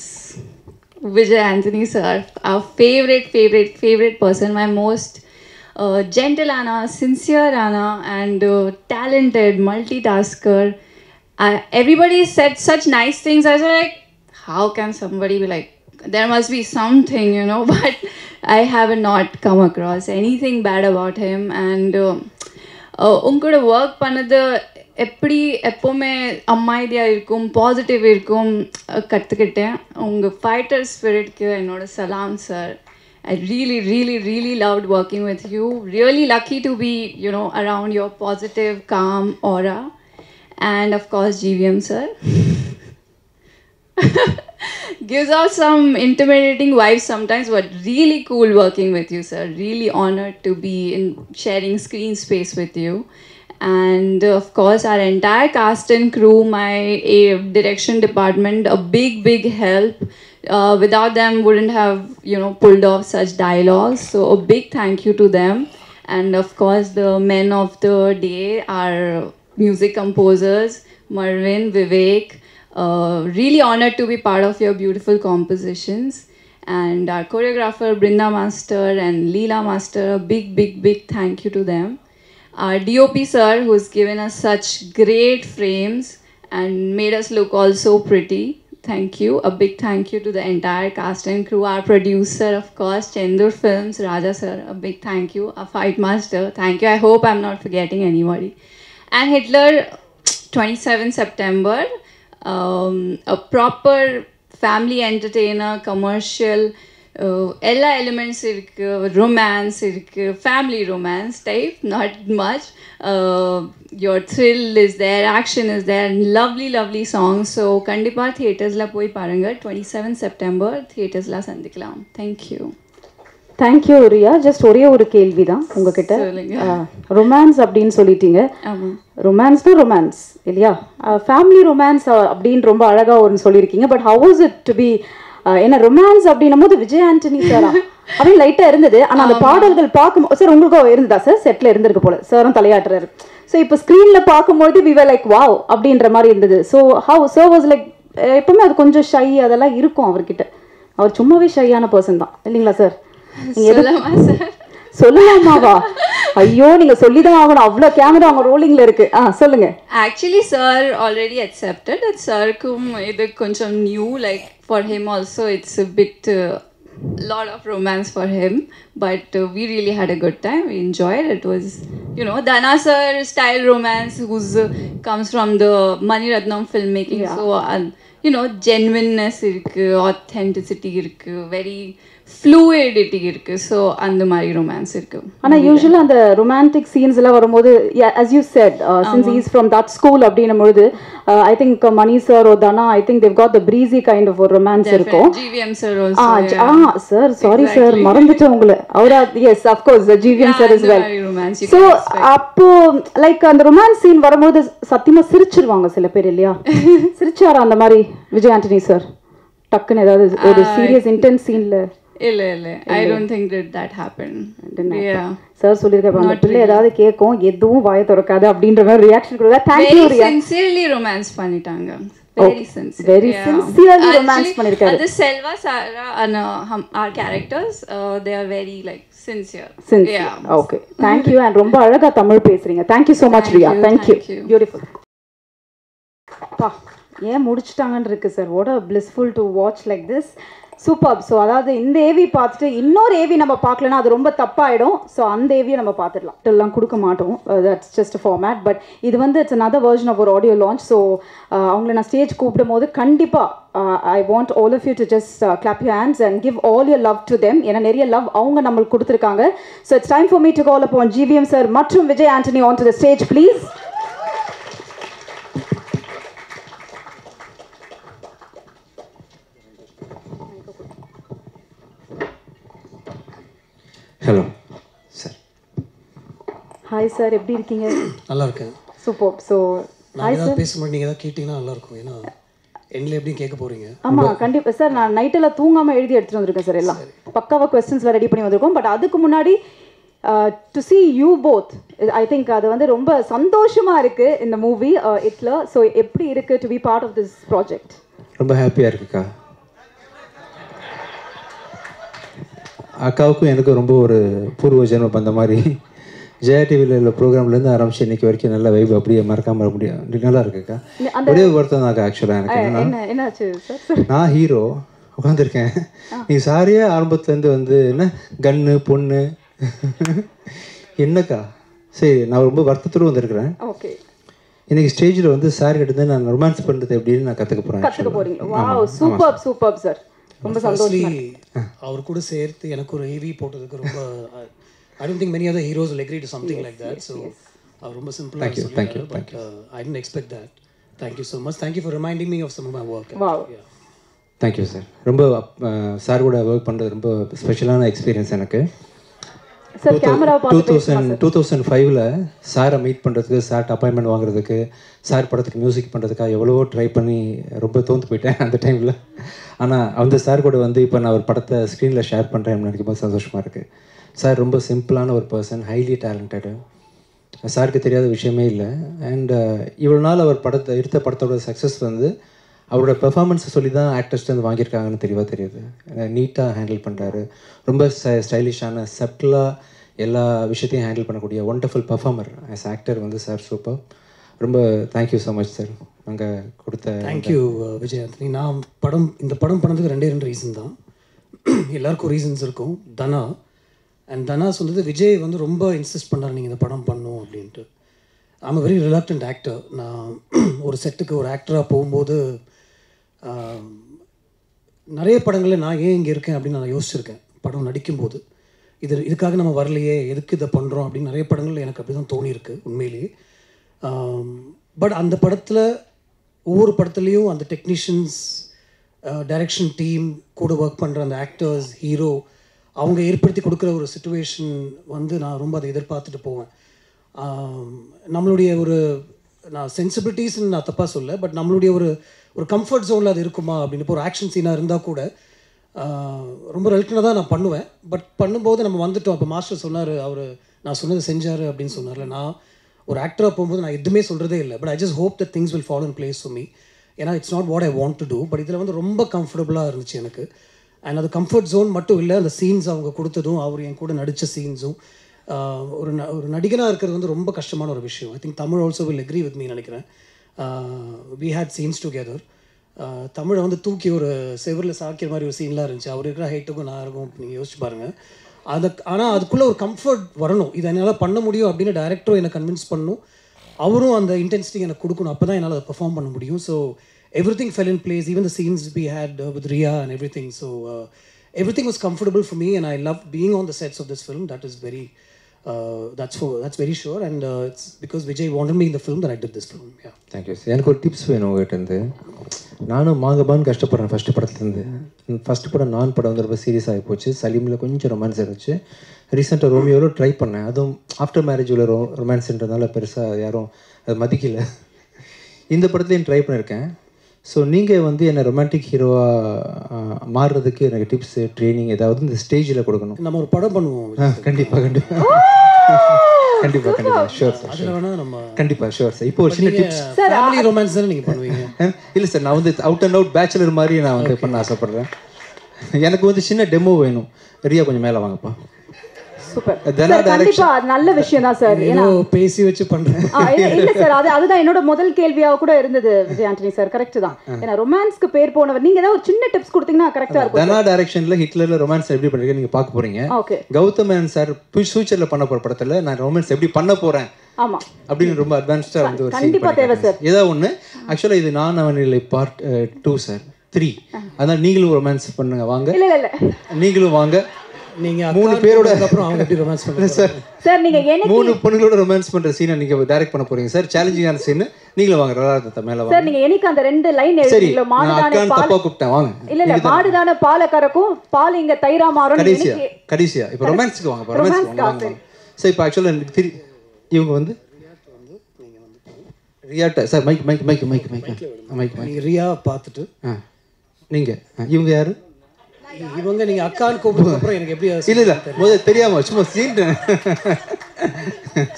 Vijay Anthony sir, our favorite person, my most gentle Anna, sincere Anna, and talented multitasker. Everybody said such nice things. I was like, how can somebody be like, there must be something, you know, but I have not come across anything bad about him. And உங்களோட ஒர்க் பண்ணது எப்படி எப்போவுமே அமைதியாக இருக்கும், பாசிட்டிவ் இருக்கும் கற்றுக்கிட்டேன். உங்கள் ஃபைட்டர் ஸ்பிரிட்க்கு என்னோட சலாம் sir. I really, really, really loved working with you. Really lucky to be, you know, around your positive, calm aura. And of course, GVM sir. Gives out some intimidating vibes sometimes, but really cool working with you, sir. Really honored to be in sharing screen space with you. And of course, our entire cast and crew, my direction department, a big help. Without them, wouldn't have, you know, pulled off such dialogues. So a big thank you to them. And of course, the men of the day, our music composers, Marvin, Vivek. Really honored to be part of your beautiful compositions. And our choreographer, Brinda Master and Leela Master, a big thank you to them. Our DOP sir, who's given us such great frames and made us look all so pretty. Thank you. A big thank you to the entire cast and crew. Our producer, of course, Chendur Films, Raja sir, a big thank you. Our fight master, thank you. I hope I'm not forgetting anybody. And Hitler, 27 September, a proper family entertainer, commercial, எல்லா எலிமெண்ட்ஸ் இருக்குது, ரொமான்ஸ் இருக்குது, family romance type, not much. Your thrill is there, action is there, lovely songs. So கண்டிப்பாக தியேட்டர்ஸில் போய் பாருங்கள். 27 செப்டம்பர் தியேட்டர்ஸில் சந்திக்கலாம். தேங்க்யூ. தேங்க்யூ ரியா. ஜஸ்ட் ஒரே ஒரு கேள்வி தான் உங்ககிட்ட. ரொமான்ஸ் அப்படின்னு சொல்லிட்டீங்க. ரொமான்ஸ்னா ரொமான்ஸ் இல்லையா? ஃபேமிலி ரொமான்ஸ் அப்படின்னு ரொம்ப அழகாக ஒன்று சொல்லியிருக்கீங்க. But how was it to be, ஏன்னா ரொமான்ஸ் அப்படின்னும் போது விஜய் ஆண்டனி சாரா அப்படின்னு லைட்டாக இருந்தது. ஆனால் அந்த பாடல்கள் பார்க்கும்போது சார் உங்களுக்கும் இருந்ததா சார்? செட்டில் இருந்திருக்கு போல, சாரும் தலையாட்டுறாரு. ஸோ இப்போ ஸ்க்ரீனில் பார்க்கும்போது வி வர் லைக் வாவ் அப்படின்ற மாதிரி இருந்தது. So how sir was like, எப்பவுமே அது கொஞ்சம் ஷை அதெல்லாம் இருக்கும் அவர்கிட்ட. அவர் சும்மாவே ஷையான பர்சன் தான் இல்லைங்களா சார்? சொல்லலாமாவா? ஐயோ நீங்க சொல்லிதான் ஆகணும், அவ்வளோ கேமரா அவங்க ரோலிங்ல இருக்கு. சொல்லுங்க. Actually sir already accepted. அது சாருக்கும் இது கொஞ்சம் new, like for him also it's a bit lot of romance for him, but we really had a good time. We enjoyed it. Was, you know, Dana sir style romance, who's comes from the Mani Ratnam filmmaking. Yeah. So you know, genuineness irukku, authenticity irukku, very fluidity இருக்கு. ஸோ அந்த மாதிரி ரொமான்ஸ் இருக்கு. ஆனால் யூஸ்வலாக அந்த ரொமான்டிக் சீன்ஸ் எல்லாம் வரும்போது, as you said, since he is from that school அப்படின்னும் பொழுது, I think Mani sir or Dana, I think they've got the breezy kind of ஒரு romance இருக்கும். GVM sir also. Sir sorry sir, மறந்துட்டேன் உங்களை. அவரா? yes of course, GVM sir as well. So அப்போ லைக் அந்த ரொமான்ஸ் சீன் வரும்போது சத்தியமா சிரிச்சிருவாங்க சில பேர் இல்லையா? சிரிச்சாரா அந்த மாதிரி விஜய் ஆண்டனி சார் டக்குன்னு ஏதாவது ஒரு சீரியஸ் இன்டென்ஸ் சீன்ல? இல்ல I don't think that happened. Yeah. Sir சொல்லிருக்காங்க அந்த பிள்ளை ஏதாவது கேட்கும், எதுவும் வாயை திறக்காது அப்படின்ற மாதிரி ரியாக்ஷன் கொடுத்தா. thank you Riya. sincerely romance பண்ணிட்டாங்க. very sincere. very sincerely romance பண்ணிருக்காரு. அது செல்வா சாரா and our characters, they are very like sincere. Yeah. okay, thank you. and ரொம்ப அழகா தமிழ் பேசுறீங்க. thank you so much Riya. thank you. beautiful. பா ஏன் முடிச்சிட்டாங்கன்னு இருக்கு sir. what a blissful to watch like this. Super. So அதாவது இந்த ஏவி பார்த்துட்டு இன்னொரு ஏவி நம்ம பார்க்கலன்னா அது ரொம்ப தப்பாயிடும். ஸோ அந்த ஏவியை நம்ம பார்த்துடலாம். எல்லாம் கொடுக்க மாட்டோம், தட்ஸ் ஜஸ்ட் ஃபார்மேட். பட் இது வந்து இட்ஸ் another version of ஒரு ஆடியோ லான்ச். ஸோ அவங்கள நான் ஸ்டேஜ் கூப்பிடும் போது கண்டிப்பாக I want all of you to just clap your hands and give all your love to them. ஏன்னா நிறைய லவ் அவங்க நம்மளுக்கு கொடுத்துருக்காங்க. So it's time for me to call upon GVM sir மற்றும் Vijay Antony on to the stage please. Hello sir. Hi sir, எப்படி இருக்கீங்க? நல்லா இருக்கேன். சூப்பர். So hi sir. பேசும்போது நீங்கள் ஏதாவது கேட்டிங்கன்னா நல்லாயிருக்கும். ஏன்னா எண்ணில் எப்படி கேட்க போகிறீங்க? ஆமாம் கண்டிப்பாக சார். நான் நைட்டெல்லாம் தூங்காமல் எழுதி எடுத்துகிட்டு வந்திருக்கேன் சார். எல்லாம் பக்காவாக கொஸ்டின்ஸ்லாம் ரெடி பண்ணி வந்திருக்கோம். பட் அதுக்கு முன்னாடி to see you both, I think அது வந்து ரொம்ப சந்தோஷமாக இருக்குது இந்த மூவி இட்ல. ஸோ எப்படி இருக்குது to be part of this project? ரொம்ப ஹாப்பியாக இருக்குக்கா. அக்காவுக்கும் எனக்கும் ரொம்ப ஒரு பூர்வ ஜென்ம பந்த மாதிரி. ஜெயா டிவியில் உள்ள ப்ரோக்ராம்லேருந்து ஆரம்பிச்சு இன்னைக்கு வரைக்கும் நல்ல வைப் அப்படியே மறக்காமல் முடியும். நல்லா இருக்குக்கா. ஒரே ஒரு வருத்தம் தான்க்கா ஆக்சுவலாக எனக்கு. என்னாச்சு சார்? நான் ஹீரோ உட்காந்துருக்கேன், நீ சாரியே ஆரம்பத்துலேருந்து வந்து என்ன கன்னு பொண்ணு என்னக்கா. சரி, நான் ரொம்ப வருத்தத்தோடு வந்திருக்கிறேன். ஓகே. இன்னைக்கு ஸ்டேஜில் வந்து சார் கிட்ட நான் ரொமான்ஸ் பண்ணுறது எப்படின்னு நான் கற்றுக்க போகிறேன். கற்றுக்க போகிறீங்க? Wow, super super sir. ரொம்ப சந்தோஷமா அவர் கூட சேர்த்து எனக்கு ஒரு ஏவி போட்டதுக்கு ரொம்ப I don't think many other heroes will agree to something like that. So அவர் ரொம்ப சிம்பிளா சொல்லிட்டாரு. But I didn't expect that. Thank you so much. Thank you for reminding me of some of my work. Wow. Yeah. Thank you sir. ரொம்ப சார் கூட ஒர்க் பண்ணுறது ரொம்ப ஸ்பெஷலான எக்ஸ்பீரியன்ஸ் எனக்கு. சார் கேமரா பார்த்து 2005 சாரை மீட் பண்ணுறதுக்கு சார்ட் அப்பாயின்மெண்ட் வாங்குறதுக்கு சார் படத்துக்கு மியூசிக் பண்ணுறதுக்காக எவ்வளவோ ட்ரை பண்ணி ரொம்ப தோந்து போயிட்டேன் அந்த டைமில். ஆனால் அந்த சார் கூட வந்து இப்போ நான் ஒரு படத்தை ஸ்க்ரீனில் ஷேர் பண்ணுறேன் நினைக்கும் போது சந்தோஷமாக இருக்குது. சார் ரொம்ப சிம்பிளான ஒரு பர்சன், ஹைலி டேலண்டடு. சாருக்கு தெரியாத விஷயமே இல்லை. அண்ட் இவ்வளோ நாள் அவர் எடுத்த படத்தோட சக்ஸஸ் வந்து அவரோட பெர்ஃபார்மன்ஸை சொல்லி தான் ஆக்டர்ஸ்ட்டு வாங்கியிருக்காங்கன்னு தெளிவாக தெரியுது. நீட்டாக ஹேண்டில் பண்ணுறாரு. ரொம்ப ஸ்டைலிஷான சப்டிலாக எல்லா விஷயத்தையும் ஹேண்டில் பண்ணக்கூடிய ஒண்டர்ஃபுல் பர்ஃபார்மர் ஆஸ் ஆக்டர் வந்து சார் சூப்பர். ரொம்ப தேங்க்யூ ஸோ மச் சார். நாங்கள் கொடுத்த தேங்க்யூ விஜய் ஆண்டனி. நான் இந்த படம் பண்ணதுக்கு 2 ரீசன் தான். எல்லாருக்கும் ரீசன்ஸ் இருக்கும். தனா சொன்னது விஜய் வந்து ரொம்ப இன்சிஸ்ட் பண்ணார் நீங்கள் இந்த படம் பண்ணும் அப்படின்ட்டு. I'm very reluctant actor. நான் ஒரு செட்டுக்கு ஒரு ஆக்டராக போகும்போது நிறைய படங்களில் நான் ஏன் இங்கே இருக்கேன் அப்படின்னு நான் யோசிச்சிருக்கேன். படம் நடிக்கும்போது இதுக்காக நம்ம வரலையே, எதுக்கு இதை பண்ணுறோம் அப்படின்னு நிறைய படங்கள் எனக்கு அப்படி தான் தோணியிருக்கு உண்மையிலேயே. பட் அந்த படத்தில் ஒவ்வொரு படத்துலேயும் அந்த டெக்னீஷியன்ஸ், டைரக்ஷன் டீம், கூட ஒர்க் பண்ணுற அந்த ஆக்டர்ஸ், ஹீரோ, அவங்க ஏற்படுத்தி கொடுக்குற ஒரு சிச்சுவேஷன் வந்து நான் ரொம்ப அதை எதிர்பார்த்துட்டு போவேன். நம்மளுடைய நான் சென்சிபிலிட்டிஸ்ன்னு நான் தப்பாக சொல்ல, பட் நம்மளுடைய ஒரு கம்ஃபர்ட் ஜோனில் அது இருக்குமா அப்படின்னு. இப்போ ஒரு ஆக்ஷன் சீனாக இருந்தால் கூட ரொம்ப ரெல்டனாக தான் நான் பண்ணுவேன். பட் பண்ணும்போது நம்ம வந்துட்டோம். இப்போ மாஸ்டர் சொன்னார், நான் சொன்னது செஞ்சார் அப்படின்னு சொன்னார்ல. நான் ஒரு ஆக்டராக போகும்போது நான் எதுவுமே சொல்கிறதே இல்லை. But I just hope that things will fall in place for me. ஏன்னா it's not what I want to do. But இதில் வந்து ரொம்ப கம்ஃபர்டபுளாக இருந்துச்சு எனக்கு. அண்ட் அது கம்ஃபர்ட் ஜோன் மட்டும் இல்லை, அந்த சீன்ஸ் அவங்க கொடுத்ததும், அவர் என் கூட நடித்த சீன்ஸும். ஒரு நடிகனாக இருக்கிறது வந்து ரொம்ப கஷ்டமான ஒரு விஷயம். I think Tamil also will agree with me நினைக்கிறேன். We had scenes together. தமிழை வந்து தூக்கி ஒரு செவரில் சாக்கிற மாதிரி ஒரு சீன்லாம் இருந்துச்சு. அவர் இருக்கிற ஹைட்டுக்கும் நான் இருக்கும் நீங்கள் யோசிச்சு பாருங்கள். ஆனால் அதுக்குள்ளே ஒரு கம்ஃபர்ட் வரணும். இதை என்னால் பண்ண முடியும் அப்படின்னு டைரக்டரும் என்னை கன்வின்ஸ் பண்ணணும். அவரும் அந்த இன்டென்சிட்டி எனக்கு கொடுக்கணும். அப்போ தான் என்னால் அதை பெர்ஃபார்ம் பண்ண முடியும். So everything fell in place, even the scenes we had with Riya and everything. So everything was comfortable for me, and I loved being on the sets of this film. That is very that's very sure, and it's because Vijay wanted me in the film that I did this film. Yeah. Thank you. எனக்கு ஒரு டிப்ஸ் வேணும் உங்கள்கிட்ட. நானும் மாங்கபான்னு கஷ்டப்படுறேன் ஃபஸ்ட்டு படத்துலேருந்து. ஃபஸ்ட்டு படம் நான் படம் வந்து ரொம்ப சீரியஸ் ஆகி போச்சு. சலீமில் கொஞ்சம் ரொமான்ஸ் இருந்துச்சு. ரீசெண்டாக ரோமியோவில் ட்ரை பண்ணேன். அதுவும் ஆஃப்டர் மேரேஜ் உள்ள ரொமான்ஸ்ன்றதுனால பெருசாக யாரும் அது மதிக்கலை. இந்த படத்துலையும் ட்ரை பண்ணியிருக்கேன். ஸோ நீங்கள் வந்து என்னை ரொமான்டிக் ஹீரோவாக மாறுறதுக்கு எனக்கு டிப்ஸு, ட்ரைனிங் ஏதாவது இந்த ஸ்டேஜில் கொடுக்கணும். நம்ம ஒரு படம் பண்ணுவோம். கண்டிப்பாக ஷோர் சார். அதில் வேணால் நம்ம கண்டிப்பாக ஷோர் சார். இப்போ ஒரு சின்ன டிப்ஸ். ஃபேமிலி ரொமான்ஸ் தானே நீங்கள் பண்ணுவீங்க? இல்லை சார், நான் வந்து அவுட் அண்ட் அவுட் பேச்சுலர் மாதிரி நான் வந்து பண்ண ஆசைப்பட்றேன். எனக்கு வந்து சின்ன டெமோ வேணும். ரியா கொஞ்சம் மேலே வாங்கப்பா. சூப்பர். கண்டிப்பா நல்ல விஷயம் தான் சார். ஏன்னா பேசி வச்சு பண்றேன். இல்ல சார், அதுதான் என்னோட முதல் கேள்வியா கூட இருந்தது விஜய் ஆண்டனி சார். கரெக்ட் தான். ஏன்னா ரொமான்ஸ்க்கு பேர் போனவர். நீங்க ஏதாவது ஒரு சின்ன டிப்ஸ் கொடுத்தீங்கன்னா கரெக்டா இருக்கும். தனா டைரக்ஷன்ல ஹிட்லர்ல ரொமான்ஸ் எப்படி பண்றீங்க நீங்க பார்க்க போறீங்க. கௌதம் மேனன் சார் ஃபியூச்சர்ல பண்ண போற படத்துல நான் ரொமான்ஸ் எப்படி பண்ண போறேன் ஆமா அப்படின்னு ரொம்ப அட்வான்ஸ்டா வந்து ஒரு கண்டிப்பா தேவை சார். ஏதோ ஒண்ணு. ஆக்சுவலா இது நான் அவனில்லை பார்ட் 2 சார், 3. அதனால நீங்களும் ரொமான்ஸ் பண்ணுங்க வாங்க. இல்ல நீங்களும் வாங்க. நீங்க 3 பேரோட அப்புறம் அவங்க எப்படி ரொமான்ஸ் பண்றாங்க சார்? சார் நீங்க எனக்கு 3 பொண்ணுங்களோட ரொமான்ஸ் பண்ற சீனை நீங்க டைரக்ட் பண்ண போறீங்க சார். சேலஞ்சிங்கான சீன். நீங்களும் வாங்க. ரலாத மேல வாங்க சார். நீங்க எனக்கு அந்த 2 லைன் எழுதிங்களோ, மாடுதானே பால் கூப்பிட்டேன் வாங்க. இல்ல மாடுதானே பால கறக்கும், பால் இங்க தயிரா மாறும். கடைசியா இப்போ ரொமான்ஸ்க்கு வாங்க. ரொமான்ஸ்க்கு வாங்க. சோ இப்போ ஆக்சுவலா இவங்க வந்து ரியாட்ட சார் மைக் நீங்க ரியா பார்த்துட்டு நீங்க இவங்க யாரு? இவங்க நீங்க அக்கான்னு கூப்பிடுறது அப்புறம் எனக்கு எப்படி இல்ல முதல்ல தெரியாம சும்மா சீன்.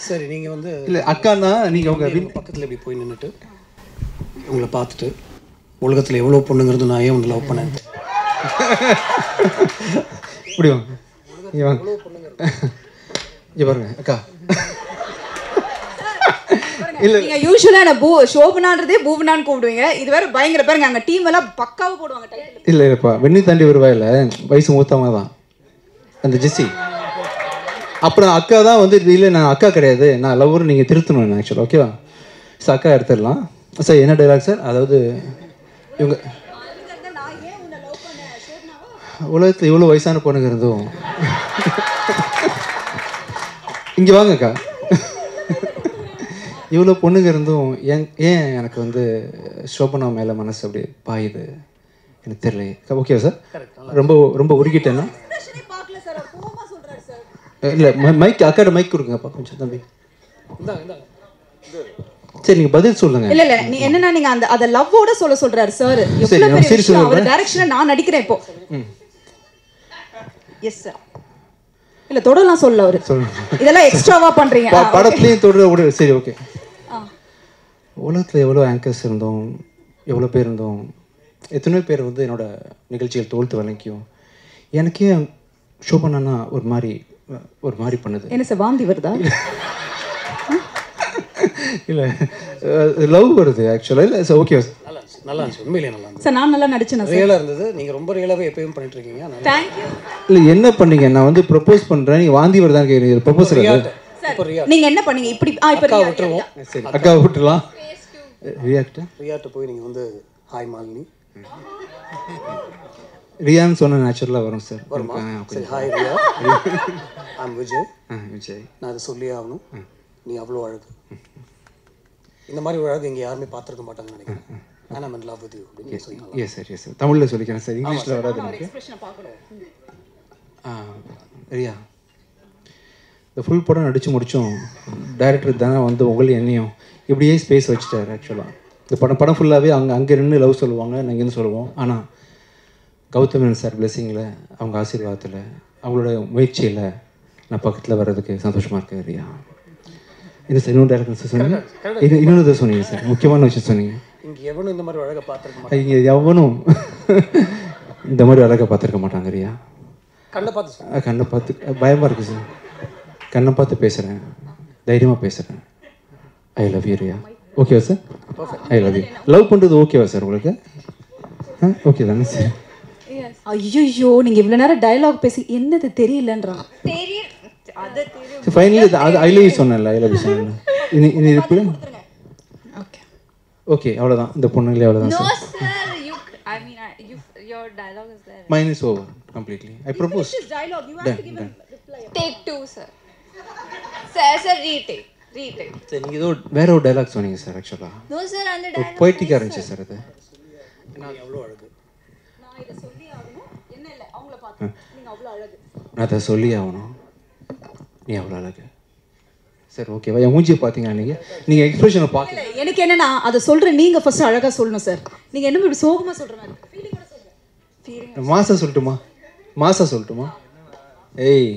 சரி நீங்க வந்து இல்ல அக்கான்னா நீங்க உங்க பக்கத்துல இப்படி போய் நின்னுட்டு உங்களை பார்த்துட்டு உலகத்துல எவ்வளவு பொண்ணுங்கிறது நான் ஏன் உங்களை லவ் பண்ணேன் இப்படி வாங்க. இங்க பாருங்க அக்கா. இல்ல நீங்க யூசுவலா நான் சோபனான்றதே பூவனான்னு கூப்பிடுவீங்க. இது வேற பயங்கர பாருங்க, அங்க டீம் எல்லாம் பக்காவா போடுவாங்க டைட்டில். இல்லப்பா வெண்ணி தாண்டி வருவாயில்ல, வயசு மூத்தவங்க தான் அந்த ஜெஸ்ஸி. அப்புறம் அக்கா தான் வந்து இல்லை நான் அக்கா கிடையாது, நான் லவ்வர், நீங்கள் திருத்தணும் ஆக்சுவலாக. ஓகேவா? ஸோ அக்கா எடுத்துடலாம் சார். என்ன டைலாக் சார்? அதாவது இவங்க உலகத்தில் இவ்வளோ வயசான பொண்ணுங்க இருந்தும் இங்கே வாங்கக்கா, இவ்வளோ பொண்ணுங்க இருந்தும் ஏன் எனக்கு வந்து சோபனா மேலே மனசு அப்படி பாயுது எனக்கு தெரியல. ஓகே சார், ரொம்ப ரொம்ப உருகிட்டேன்னா இல்லை மைக் அக்காட மைக் கொடுங்கப்பா கொஞ்சம் தம்பி. சரி நீங்கள் பதில் சொல்லுங்க. இல்ல நீ என்னன்னா நீங்க அந்த அத லவ்வோட சொல்றாரு சார். எவ்வளவு பெரிய விஷயம், அவர் டைரக்ஷன்ல நான் நடிக்கிறேன் இப்போ. Yes sir. இல்ல தொடலாம் சொல்ல அவரு இதெல்லாம் எக்ஸ்ட்ராவா பண்றீங்க படத்துலயும் தொடர. சரி ஓகே. உலகத்தில் எவ்வளோ ஆங்கர்ஸ் இருந்தோம், எவ்வளோ பேர் இருந்தோம், எத்தனையோ பேர் வந்து என்னோட நிகழ்ச்சிகள் தோல்த்து வணங்கியும் எனக்கே ஷோபனானா ஒரு மாதிரி பண்ணுது. என்ன சார் வாந்தி வருதா? இல்லை லவ் வருது ஆக்சுவலாக. இல்லை சார் ஓகே நல்லா இருந்துச்சு, உண்மையிலேயே நல்லா இருந்துச்சு சார். நான் நல்லா நடிச்சேன் சார். ரியலாக இருந்தது. நீங்கள் ரொம்ப ரியலாகவே எப்பயும் பண்ணிட்டு இருக்கீங்க. Thank you. இல்லை என்ன பண்ணீங்க, நான் வந்து ப்ரப்போஸ் பண்ணுறேன், நீங்கள் வாந்தி வருதான்னு கேட்குறீங்க. ப்ரப்போஸ் நீங்க என்ன பண்ணீங்க இப்படி? அக்கா விட்டுருவோம். சரி அக்காவை விட்டுலாம். ரியாட்ட போய் நீங்கள் வந்து ஹாய் மாலினி ரியான்னு சொன்ன நேச்சுரலாக வரும் சார். சரி ஹாய் ரியா, ஐம் விஜய். நான் அதை சொல்லியே ஆகணும். நீ அவ்வளோ அழகு, இந்த மாதிரி ஒரு அழகு இங்கே யாருமே பார்த்துருக்க மாட்டாங்கன்னு நினைக்கிறேன். And I'm in love with you அப்படின்னு சொல்லி. எஸ் சார் எஸ் சார் தமிழில் சொல்லிக்கிறேன் சார், இங்கிலீஷில் வராது எனக்கு. ரியா இந்த ஃபுல் படம் நடித்து முடித்தோம். டைரக்டர் தானே வந்து உங்களையும் என்னையும் இப்படியே ஸ்பேஸ் வச்சுட்டார். ஆக்சுவலாக இந்த படம் ஃபுல்லாகவே அங்கே நின்று லவ் சொல்லுவாங்க, நாங்கள் இங்கேருந்து சொல்லுவோம். ஆனால் கௌதமன் சார் பிளெஸிங்கில், அவங்க ஆசீர்வாதத்தில், அவங்களோட முயற்சியில் நான் பக்கத்தில் வர்றதுக்கு சந்தோஷமாக இருக்கேன் ரியா. இது சார் இன்னொரு டேரக்டர் சொன்னீங்க, இன்னொரு சொன்னீங்க சார், முக்கியமான விஷயம் சொன்னீங்க. இங்கே எவனும் இந்த மாதிரி அழகை பார்த்துருக்க மாட்டாங்க. இங்கே எவனும் இந்த மாதிரி அழகை பார்த்துருக்க மாட்டாங்க ரியா. கண்ணை பார்த்து கண்ணை பார்த்து பயமாக இருக்குது சார். கண்ணை பார்த்து பேசுகிறேன், தைரியமாக பேசுகிறேன். I love you Riya. ஓகேவா sir? I love you. Love பண்ணுறது ஓகேவா சார் உங்களுக்கு? ஓகே தானே சார்? ஐயோ நீங்க இவ்வளவு நேரம் டயலாக் பேசி என்னது தெரியலன்றான். ஃபைனலி அது ஐ லவ் யூ சொன்னேன்ல, ஐ லவ் யூ சொன்னேன். இனி இது ஓகே ஓகே அவ்வளோதான். இந்த பொண்ணுங்களே அவ்வளோதான் sir. Your dialogue is there. Mine is over completely. I propose. This dialogue you have to give a reply. Take 2 sir. Sir retake. சரி நீங்கள் ஏதோ வேற ஒரு டைலாக் சொன்னீங்க சார். ஆக்சுவலாக No sir அந்த dialogue பொய்ட்டிக்காக இருந்துச்சு சார். அது நான் எவ்வளோ அழகு, நான் இத சொல்லி ஆகணும். என்ன இல்ல அவங்கள பார்த்து நீங்க அவ்வளவு அழகு. நான் அதை சொல்லி ஆகணும், நீ அவ்வளோ அழகு சார். ஓகேவா? என் மூஞ்சியை பார்த்தீங்கன்னா நீங்கள் எக்ஸ்பிரஷனை பார்க்கல. எனக்கு என்னன்னா அதை சொல்ற நீங்க ஃபர்ஸ்ட் அழகா சொல்லணும் சார். நீங்க என்ன இப்படி சோகமா சொல்ற மாதிரி ஃபீலிங்கோட சொல்லுங்க. மாசா சொல்லட்டுமா? ஏய்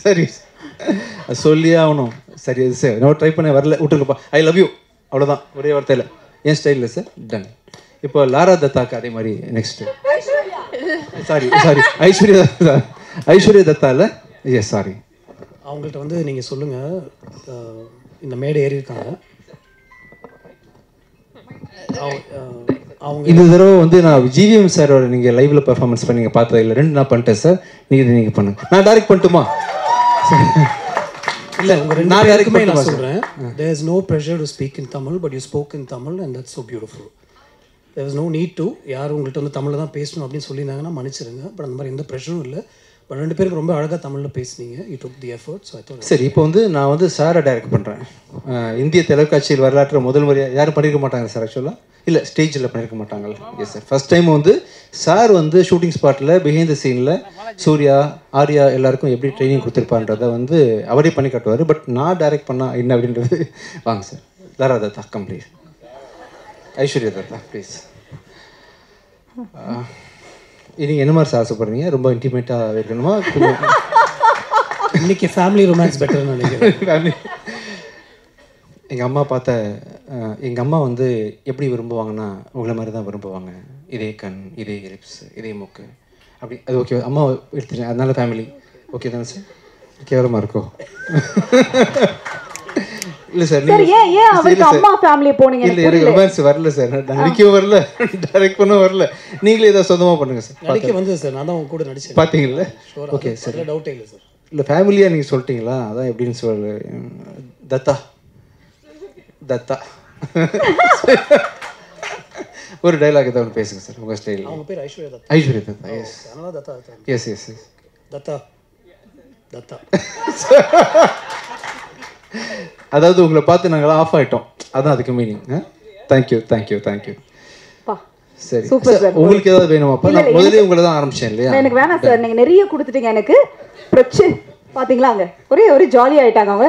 சரி சொல்லியே ஆகணும். சரி அது சார் நான் ட்ரை பண்ண வரல, விட்டுருங்கப்பா. ஐ லவ் யூ அவ்வளோதான், ஒரே வார்த்தையில். என் ஸ்டைலில் சார் டன். இப்போ லாரா தத்தாக்கு அதே மாதிரி நெக்ஸ்ட்டு. சாரி ஐஸ்வர்யா தத்தா இல்லை, எஸ் சாரி. அவங்கள்ட்ட வந்து நீங்கள் சொல்லுங்கள், இந்த மேடை ஏறி இருக்காங்க. அவங்க இந்த தடவை வந்து நான் ஜிவிஎம் சாரோட நீங்கள் லைவில் பெர்ஃபார்மன்ஸ் பண்ணி நீங்கள் பார்த்தது இல்லை. 2 நான் பண்ணிட்டேன் சார். நீங்கள் பண்ணுங்க. நான் டைரக்ட் பண்ணட்டுமா? இல்லை உங்கள் 2 பேருக்குமே நான் சொல்கிறேன். there is no pressure to speak in Tamil, but you spoke in Tamil and that's so beautiful. there is no need to யார் உங்கள்கிட்ட வந்து தமிழில் தான் பேசணும் அப்படின்னு சொல்லியிருந்தாங்கன்னா மன்னிச்சிருங்க. பட் அந்த மாதிரி எந்த ப்ரெஷரும் இல்லை. பட் 2 பேருக்கு ரொம்ப அழகாக தமிழில் பேசுனீங்க. You took the effort. So I thought சரி இப்போ வந்து நான் வந்து சாரை டைரக்ட் பண்ணுறேன். இந்திய தொலைக்காட்சியில் வரலாற்று முதல் முறையாக யாரும் பண்ணியிருக்க மாட்டாங்க சார். ஆக்சுவலாக இல்லை ஸ்டேஜில் பண்ணியிருக்க மாட்டாங்க. எஸ் சார் ஃபஸ்ட் டைம் வந்து சார் வந்து ஷூட்டிங் ஸ்பாட்டில் பிஹைண்ட் த சீனில் சூர்யா ஆர்யா எல்லாருக்கும் எப்படி ட்ரைனிங் கொடுத்துருப்பான்றதை வந்து அவரே பண்ணி காட்டுவார். பட் நான் டைரக்ட் பண்ணால் என்ன அப்படின்றது வாங்க sir. Lara Dutta complete. Aishwarya Dutta please. நீங்கள் என்ன மாதிரி சார் ஆசைப்படுறீங்க? ரொம்ப இன்டிமேட்டாக இருக்கணுமா? இன்னைக்கு ஃபேமிலி ரொமான்ஸ் பெட்டர்னு நினைக்கிறேன். எங்கள் அம்மா வந்து எப்படி விரும்புவாங்கன்னா உங்களை மாதிரி தான் விரும்புவாங்க. இதே கண், இதே லிப்ஸ், இதே மூக்கு அப்படி. அது ஓகே அம்மா எடுத்துட்டேன், அதனால ஃபேமிலி ஓகே தானே சார்? கேவலமாக இருக்கும் இல்லை சார். ஏன் அவருக்கு அம்மா ஃபேமிலி போனீங்க? இல்லை எனக்கு ரொமான்ஸ் வரல சார். நான் நடிக்கவும் வரல, டைரக்ட் பண்ணவும் வரல. நீங்களே ஏதாவது சொந்தமாக பண்ணுங்க சார். நடிக்க வந்து சார் நான் தான் உங்க கூட நடிச்சேன். பார்த்தீங்களா? Okay sir. டவுட்டே இல்லை சார். இல்லை ஃபேமிலியாக நீங்கள் சொல்லிட்டீங்களா? அதான் எப்படின்னு சொல்லு. தத்தா ஒரு டைலாக் ஏதாவது ஒன்று பேசுங்க சார் உங்கள் ஸ்டைல். அவங்க பேர் ஐஸ்வர்யா தத்தா. ஐஸ்வர்யா தத்தா. எஸ் அதனால Dutta Dutta. Yes yes yes Dutta Dutta. அதாவது உங்களை பார்த்து நாங்களாம் ஆஃப் ஆகிட்டோம், அதான் அதுக்கு மீனிங். Thank you thank you thank you. சரி சூப்பர் சார். உங்களுக்கு ஏதாவது வேணுமாப்பா? நான் முதலே உங்களை தான் ஆரம்பிச்சேன் இல்லையா? எனக்கு வேணாம் சார், நீங்கள் நிறைய கொடுத்துட்டீங்க எனக்கு. பிரச்சனை பார்த்தீங்களா, அங்கே ஒரே ஜாலி ஆகிட்டாங்க அவங்க.